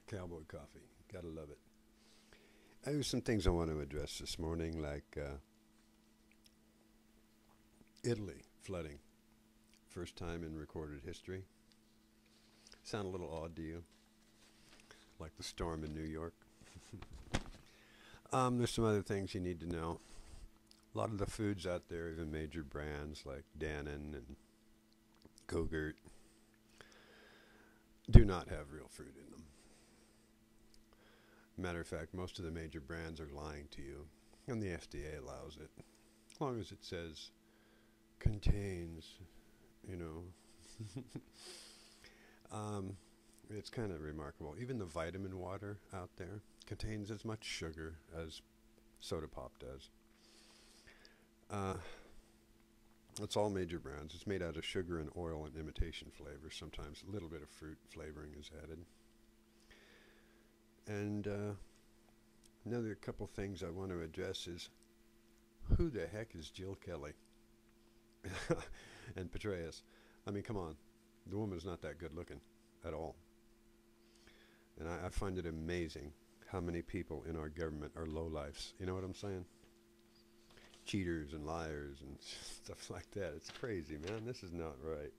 Cowboy coffee. Gotta love it. There's some things I want to address this morning, like Italy flooding. First time in recorded history. Sound a little odd to you? Like the storm in New York? There's some other things you need to know. A lot of the foods out there, even major brands like Dannon and Go-Gurt, do not have real fruit in them. Matter of fact, most of the major brands are lying to you, and the FDA allows it. As long as it says contains, you know. It's kind of remarkable. Even the vitamin water out there contains as much sugar as soda pop does. Uh, it's all major brands. It's made out of sugar and oil and imitation flavors. Sometimes a little bit of fruit flavoring is added. And another couple things I want to address is who the heck is Jill Kelly and Petraeus? I mean, come on. The woman's not that good looking at all. And I find it amazing how many people in our government are lowlifes. You know what I'm saying? Cheaters and liars and stuff like that. It's crazy, man. This is not right.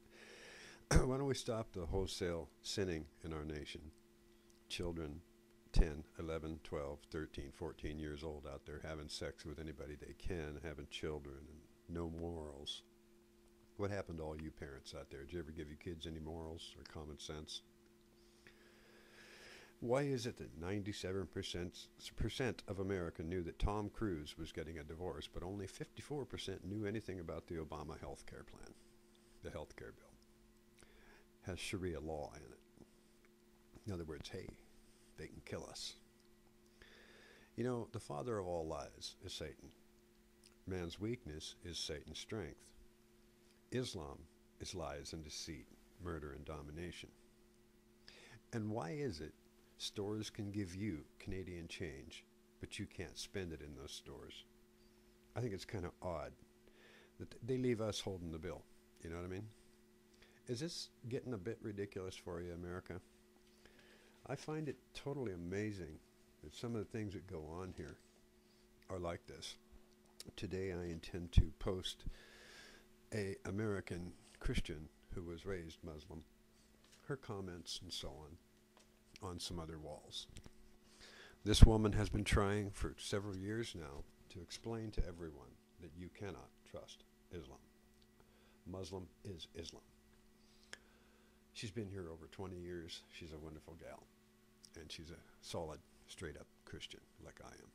Why don't we stop the wholesale sinning in our nation? Children 10, 11, 12, 13, 14 years old out there having sex with anybody they can, having children, and no morals. What happened to all you parents out there? Did you ever give your kids any morals or common sense? Why is it that 97% of America knew that Tom Cruise was getting a divorce, but only 54% knew anything about the Obama health care plan? The health care bill has Sharia law in it. In other words, hey, they can kill us. You know, the father of all lies is Satan. Man's weakness is Satan's strength. Islam is lies and deceit, murder and domination. And why is it stores can give you Canadian change, but you can't spend it in those stores? I think it's kind of odd that they leave us holding the bill. You know what I mean? Is this getting a bit ridiculous for you, America? I find it totally amazing that some of the things that go on here are like this. Today I intend to post a American Christian who was raised Muslim, her comments and so on some other walls. This woman has been trying for several years now to explain to everyone that you cannot trust Islam. Muslim is Islam. She's been here over 20 years. She's a wonderful gal. And she's a solid, straight-up Christian like I am.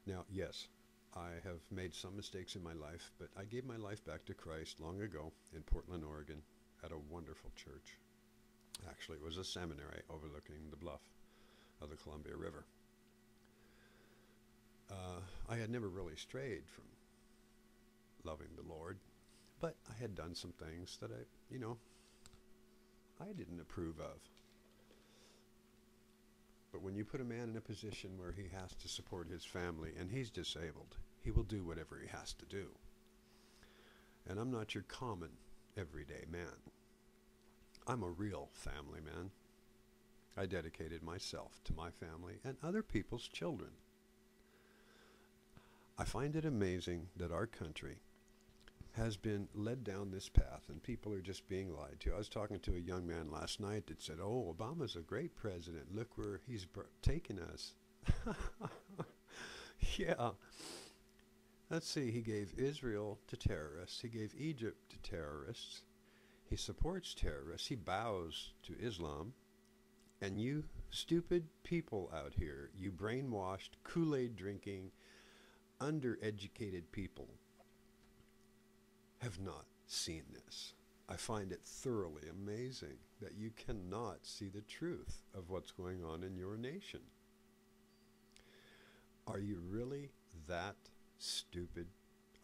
Now, yes, I have made some mistakes in my life, but I gave my life back to Christ long ago in Portland, Oregon, at a wonderful church. Actually, it was a seminary overlooking the bluff of the Columbia River. I had never really strayed from loving the Lord, but I had done some things that I didn't approve of. But when you put a man in a position where he has to support his family and he's disabled, he will do whatever he has to do. And I'm not your common, everyday man. I'm a real family man. I dedicated myself to my family and other people's children. I find it amazing that our country has been led down this path and people are just being lied to. I was talking to a young man last night that said, oh, Obama's a great president. Look where he's taken us. Yeah. Let's see, he gave Israel to terrorists. He gave Egypt to terrorists. He supports terrorists. He bows to Islam. And you stupid people out here, you brainwashed, Kool-Aid drinking, undereducated people have not seen this. I find it thoroughly amazing that you cannot see the truth of what's going on in your nation. Are you really that stupid?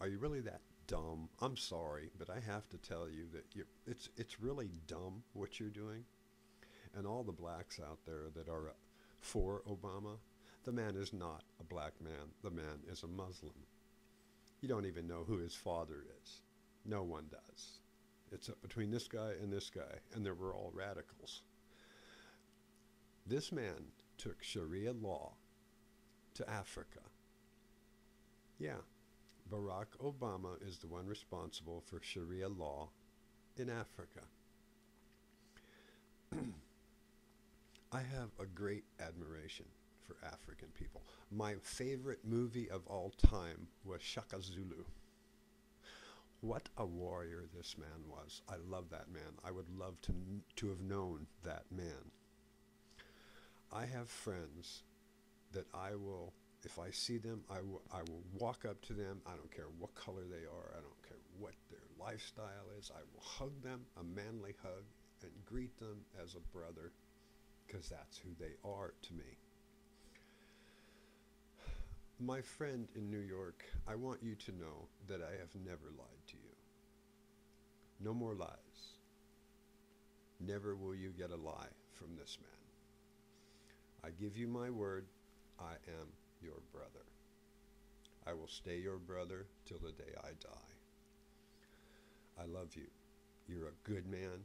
Are you really that dumb? I'm sorry, but I have to tell you that it's really dumb what you're doing. And all the blacks out there that are for Obama, the man is not a black man. The man is a Muslim. You don't even know who his father is. No one does. It's between this guy, and they were all radicals. This man took Sharia law to Africa. Yeah, Barack Obama is the one responsible for Sharia law in Africa. I have a great admiration for African people. My favorite movie of all time was Shaka Zulu. What a warrior this man was. I love that man. I would love to have known that man. I have friends that I will, if I see them, I will walk up to them. I don't care what color they are. I don't care what their lifestyle is. I will hug them, a manly hug, and greet them as a brother, because that's who they are to me. My friend in New York, I want you to know that I have never lied to you. No more lies. Never will you get a lie from this man. I give you my word, I am your brother. I will stay your brother till the day I die. I love you. You're a good man.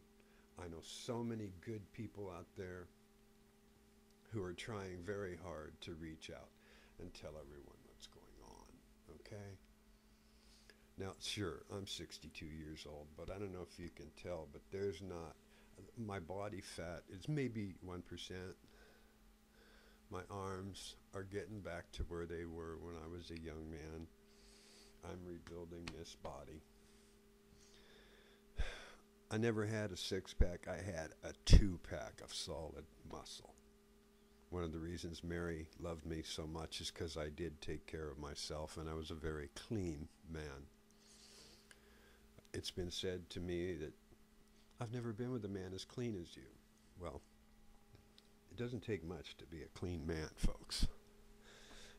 I know so many good people out there who are trying very hard to reach out and tell everyone what's going on, okay? Now, sure, I'm 62 years old, but I don't know if you can tell, but there's not, my body fat is maybe 1%. My arms are getting back to where they were when I was a young man. I'm rebuilding this body. I never had a six-pack. I had a two-pack of solid muscle. One of the reasons Mary loved me so much is because I did take care of myself, and I was a very clean man. It's been said to me that I've never been with a man as clean as you. Well, it doesn't take much to be a clean man, folks.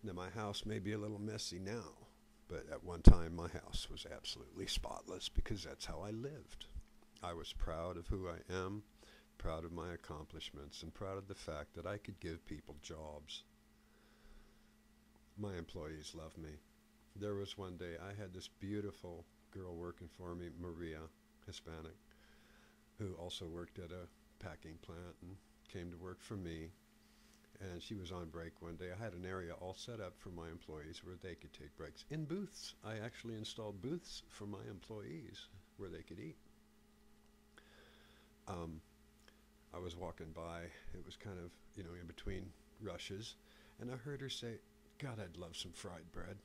Now, my house may be a little messy now, but at one time my house was absolutely spotless because that's how I lived. I was proud of who I am, proud of my accomplishments, and proud of the fact that I could give people jobs. My employees love me. There was one day I had this beautiful girl working for me, Maria, Hispanic, who also worked at a packing plant and came to work for me. And she was on break one day. I had an area all set up for my employees where they could take breaks. In booths, I actually installed booths for my employees where they could eat. I was walking by. It was kind of, in between rushes. And I heard her say, "God, I'd love some fried bread."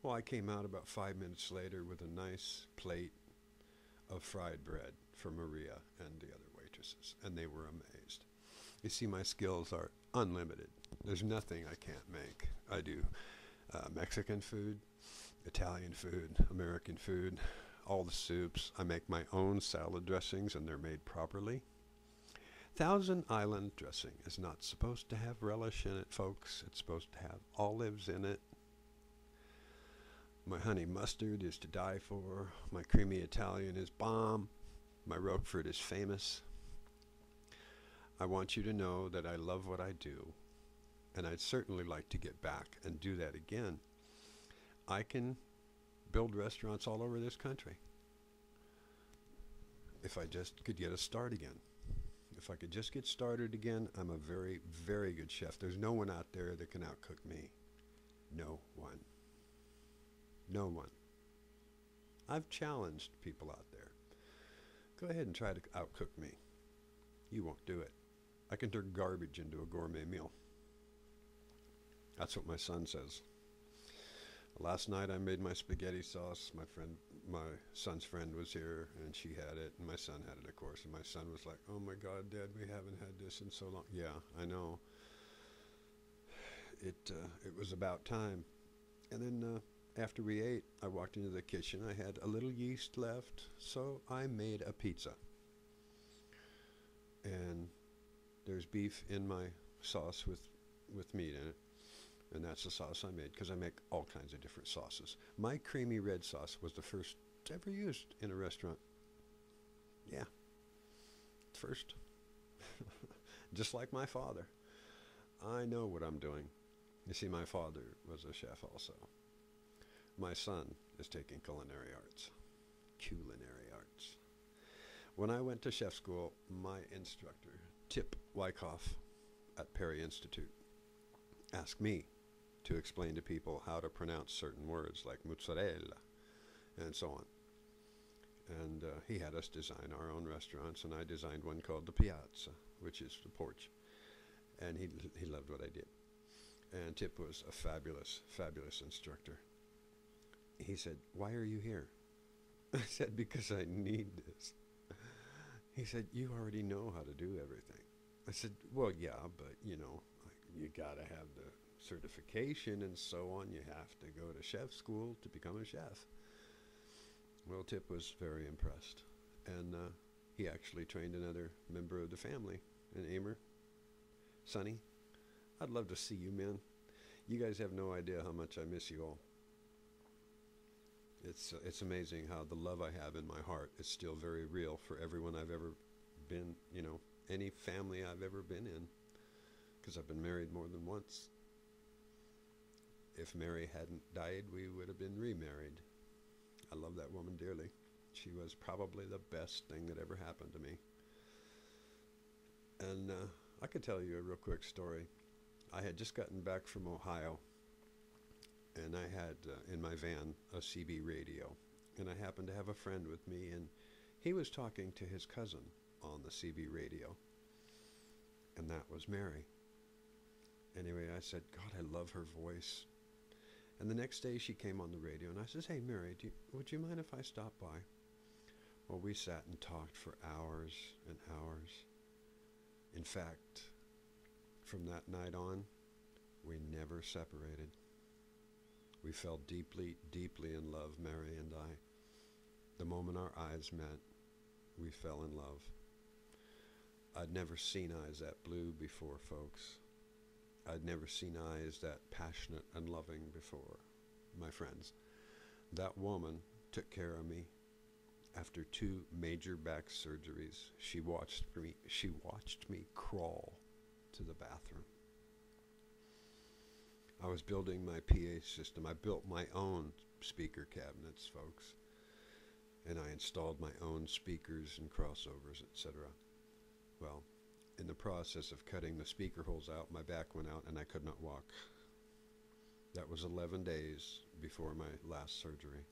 Well, I came out about 5 minutes later with a nice plate of fried bread for Maria and the other waitresses, and they were amazed. You see, my skills are unlimited. There's nothing I can't make. I do Mexican food, Italian food, American food, all the soups. I make my own salad dressings, and they're made properly. Thousand Island dressing is not supposed to have relish in it, folks. It's supposed to have olives in it. My honey mustard is to die for. My creamy Italian is bomb. My Roquefort is famous. I want you to know that I love what I do, and I'd certainly like to get back and do that again. I can build restaurants all over this country if I just could get a start again. If I could just get started again, I'm a very, very good chef. There's no one out there that can outcook me. No one. No one. I've challenged people out there. Go ahead and try to outcook me. You won't do it. I can turn garbage into a gourmet meal. That's what my son says. Last night I made my spaghetti sauce. My son's friend was here, and she had it, and my son had it, of course. And my son was like, "Oh my God, Dad, we haven't had this in so long." Yeah, I know. It was about time. And then after we ate, I walked into the kitchen. I had a little yeast left, so I made a pizza. And there's beef in my sauce with meat in it. And that's the sauce I made, because I make all kinds of different sauces. My creamy red sauce was the first ever used in a restaurant. Yeah, first. Just like my father. I know what I'm doing. You see, my father was a chef also. My son is taking culinary arts. Culinary arts. When I went to chef school, my instructor Tip Wyckoff at Perry Institute asked me to explain to people how to pronounce certain words like mozzarella and so on. And he had us design our own restaurants, and I designed one called the Piazza, which is the porch. And he loved what I did. And Tip was a fabulous, fabulous instructor. He said, "Why are you here?" I said, "Because I need this." He said, "You already know how to do everything." I said, "Well, yeah, but you gotta have the certification and so on. You have to go to chef school to become a chef." Well, Tip was very impressed, and he actually trained another member of the family, an Amer, Sonny. I'd love to see you, man. You guys have no idea how much I miss you all. It's amazing how the love I have in my heart is still very real for everyone I've ever been, any family I've ever been in, because I've been married more than once. If Mary hadn't died, we would have been remarried. I love that woman dearly. She was probably the best thing that ever happened to me. And I could tell you a real quick story. I had just gotten back from Ohio, and I had in my van a CB radio, and I happened to have a friend with me, and he was talking to his cousin on the CB radio, and that was Mary. Anyway, I said, "God, I love her voice." And the next day she came on the radio, and I says, "Hey, Mary, would you mind if I stop by?" Well, we sat and talked for hours and hours. In fact, from that night on, we never separated. We fell deeply, deeply in love, Mary and I. The moment our eyes met, we fell in love. I'd never seen eyes that blue before, folks. I'd never seen eyes that passionate and loving before, my friends. That woman took care of me. After 2 major back surgeries, she watched me crawl to the bathroom. I was building my PA system. I built my own speaker cabinets, folks. And I installed my own speakers and crossovers, etc. Well, in the process of cutting the speaker holes out, my back went out and I could not walk. That was 11 days before my last surgery.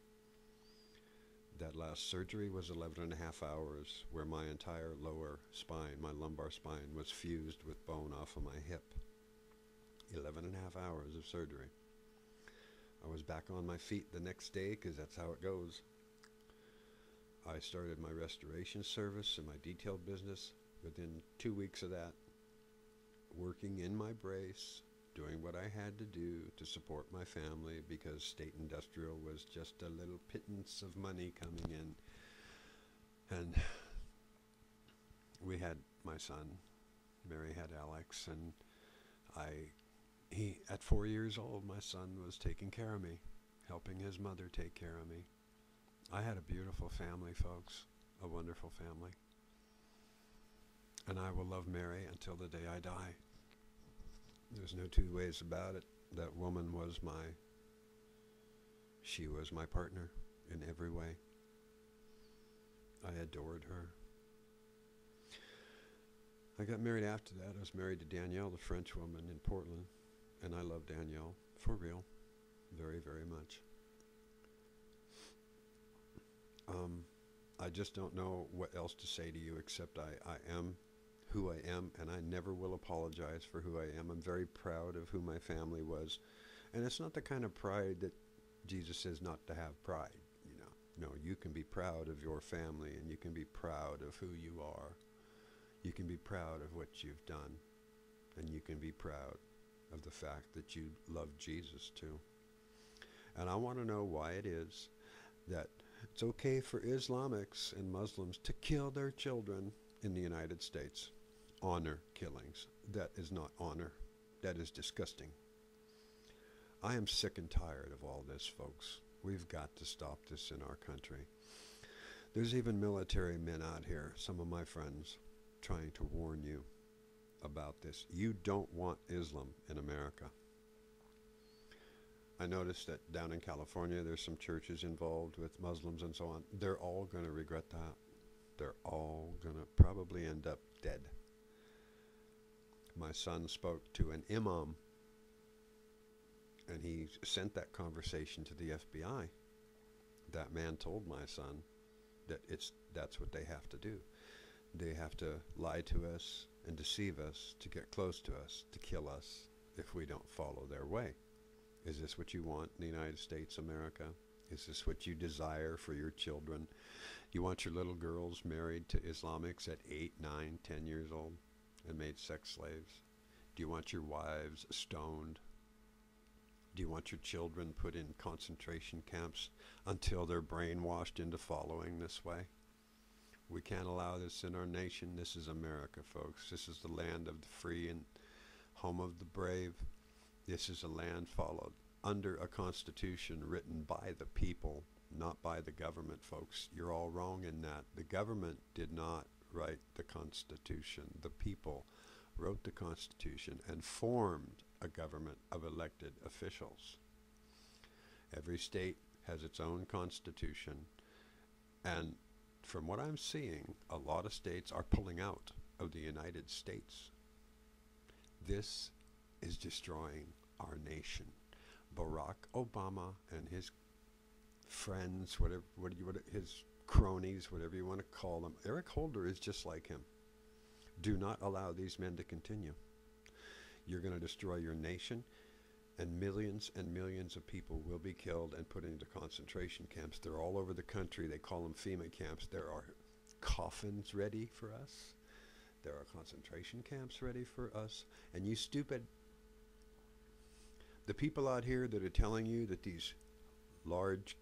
That last surgery was 11 and a half hours, where my entire lower spine, my lumbar spine, was fused with bone off of my hip. 11 and a half hours of surgery. I was back on my feet the next day, because that's how it goes. I started my restoration service and my detail business within 2 weeks of that, working in my brace, doing what I had to do to support my family, because State Industrial was just a little pittance of money coming in. And we had my son, Mary had Alex, and at 4 years old, my son was taking care of me, helping his mother take care of me. I had a beautiful family, folks, a wonderful family. And I will love Mary until the day I die. There's no two ways about it. That woman was she was my partner in every way. I adored her. I got married after that. I was married to Danielle, the French woman in Portland. And I love Danielle, for real, very, very much. I just don't know what else to say to you, except I am who I am, and I never will apologize for who I am. I'm very proud of who my family was. And it's not the kind of pride that Jesus says not to have pride, No, you can be proud of your family, and you can be proud of who you are. You can be proud of what you've done, and you can be proud of the fact that you love Jesus too. And I want to know why it is that it's okay for Islamics and Muslims to kill their children in the United States. Honor killings. That is not honor. That is disgusting. I am sick and tired of all this, folks. We've got to stop this in our country. There's even military men out here, some of my friends, trying to warn you about this. You don't want Islam in America. I noticed that down in California, there's some churches involved with Muslims and so on. They're all going to regret that. They're all going to probably end up dead. My son spoke to an imam, and he sent that conversation to the FBI. That man told my son that that's what they have to do. They have to lie to us and deceive us to get close to us, to kill us if we don't follow their way. Is this what you want in the United States, America? Is this what you desire for your children? You want your little girls married to Islamics at 8, 9, 10 years old and made sex slaves? Do you want your wives stoned? Do you want your children put in concentration camps until they're brainwashed into following this way? We can't allow this in our nation. This is America, folks. This is the land of the free and home of the brave. This is a land followed under a constitution written by the people, not by the government, folks. You're all wrong in that. The government did not write the Constitution. The people wrote the Constitution and formed a government of elected officials. Every state has its own constitution, and from what I'm seeing, a lot of states are pulling out of the United States. This is destroying our nation. Barack Obama and his friends, his cronies, whatever you want to call them, Eric Holder is just like him. Do not allow these men to continue. You're going to destroy your nation, and millions of people will be killed and put into concentration camps. They're all over the country. They call them FEMA camps. There are coffins ready for us. There are concentration camps ready for us. And you stupid, the people out here that are telling you that these large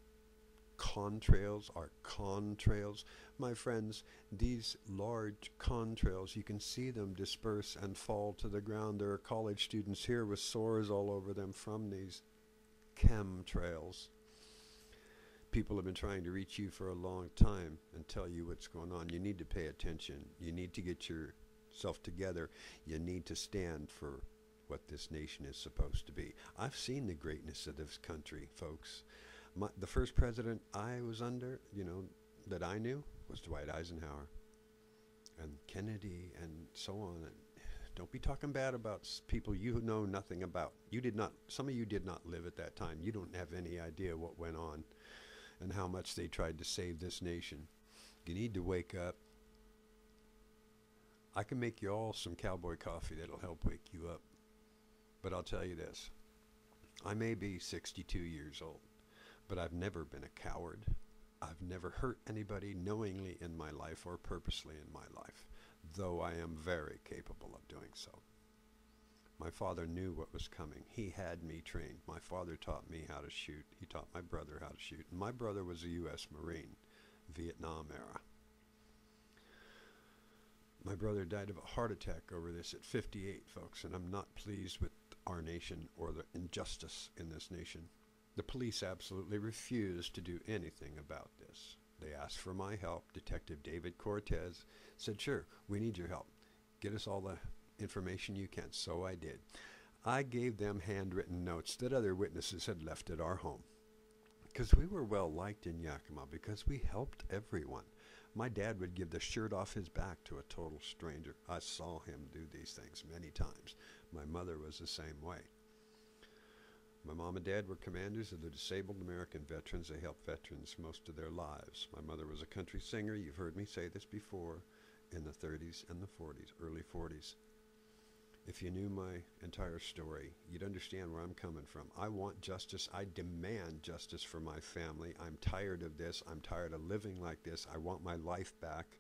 contrails are contrails, my friends, these large contrails, you can see them disperse and fall to the ground. There are college students here with sores all over them from these chemtrails. People have been trying to reach you for a long time and tell you what's going on. You need to pay attention. You need to get yourself together. You need to stand for what this nation is supposed to be. I've seen the greatness of this country, folks. The first president I was under, that I knew was Dwight Eisenhower and Kennedy and so on. And don't be talking bad about people you know nothing about. Some of you did not live at that time. You don't have any idea what went on and how much they tried to save this nation. You need to wake up. I can make you all some cowboy coffee that'll help wake you up. But I'll tell you this. I may be 62 years old, but I've never been a coward. I've never hurt anybody knowingly in my life or purposely in my life, though I am very capable of doing so. My father knew what was coming. He had me trained. My father taught me how to shoot. He taught my brother how to shoot. And my brother was a U.S. Marine, Vietnam era. My brother died of a heart attack over this at 58, folks, and I'm not pleased with our nation or the injustice in this nation. The police absolutely refused to do anything about this. They asked for my help. Detective David Cortez said, sure, we need your help. Get us all the information you can. So I did. I gave them handwritten notes that other witnesses had left at our home. Because we were well liked in Yakima, because we helped everyone. My dad would give the shirt off his back to a total stranger. I saw him do these things many times. My mother was the same way. My mom and dad were commanders of the Disabled American Veterans. They helped veterans most of their lives. My mother was a country singer. You've heard me say this before, in the 30s and the 40s, early 40s. If you knew my entire story, you'd understand where I'm coming from. I want justice. I demand justice for my family. I'm tired of this. I'm tired of living like this. I want my life back.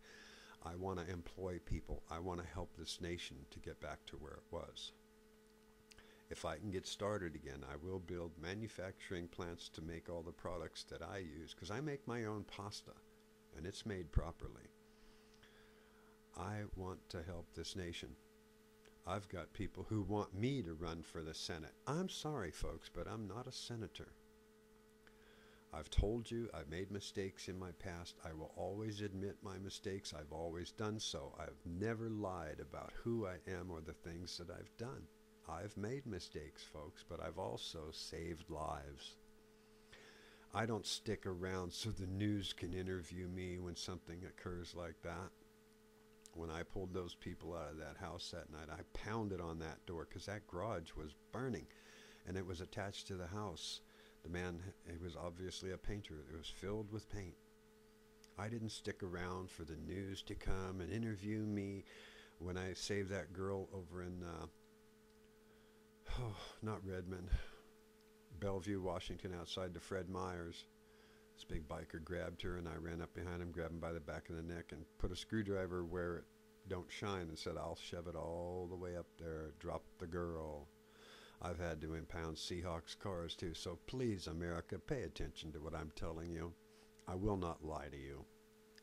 I want to employ people. I want to help this nation to get back to where it was. If I can get started again, I will build manufacturing plants to make all the products that I use, because I make my own pasta, and it's made properly. I want to help this nation. I've got people who want me to run for the Senate. I'm sorry, folks, but I'm not a senator. I've told you I've made mistakes in my past. I will always admit my mistakes. I've always done so. I've never lied about who I am or the things that I've done. I've made mistakes, folks, but I've also saved lives. I don't stick around so the news can interview me when something occurs like that. When I pulled those people out of that house that night, I pounded on that door because that garage was burning and it was attached to the house. The man, he was obviously a painter. It was filled with paint. I didn't stick around for the news to come and interview me when I saved that girl over in, not Redmond, Bellevue, Washington, outside the Fred Meyers. This big biker grabbed her, and I ran up behind him, grabbed him by the back of the neck, and put a screwdriver where it don't shine, and said, I'll shove it all the way up there, drop the girl. I've had to impound Seahawks cars too, so please, America, pay attention to what I'm telling you. I will not lie to you.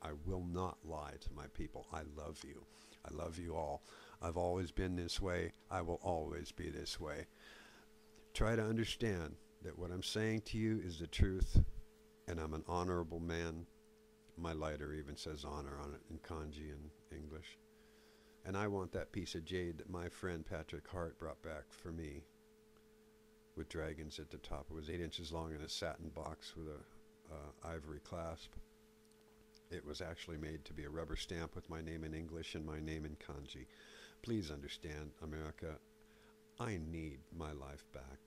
I will not lie to my people. I love you. I love you all. I've always been this way. I will always be this way. Try to understand that what I'm saying to you is the truth, and I'm an honorable man. My lighter even says honor on it in kanji and English. And I want that piece of jade that my friend Patrick Hart brought back for me with dragons at the top. It was 8 inches long in a satin box with a ivory clasp. It was actually made to be a rubber stamp with my name in English and my name in kanji. Please understand, America, I need my life back,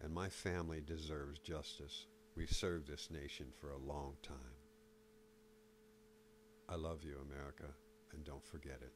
and my family deserves justice. We've served this nation for a long time. I love you, America, and don't forget it.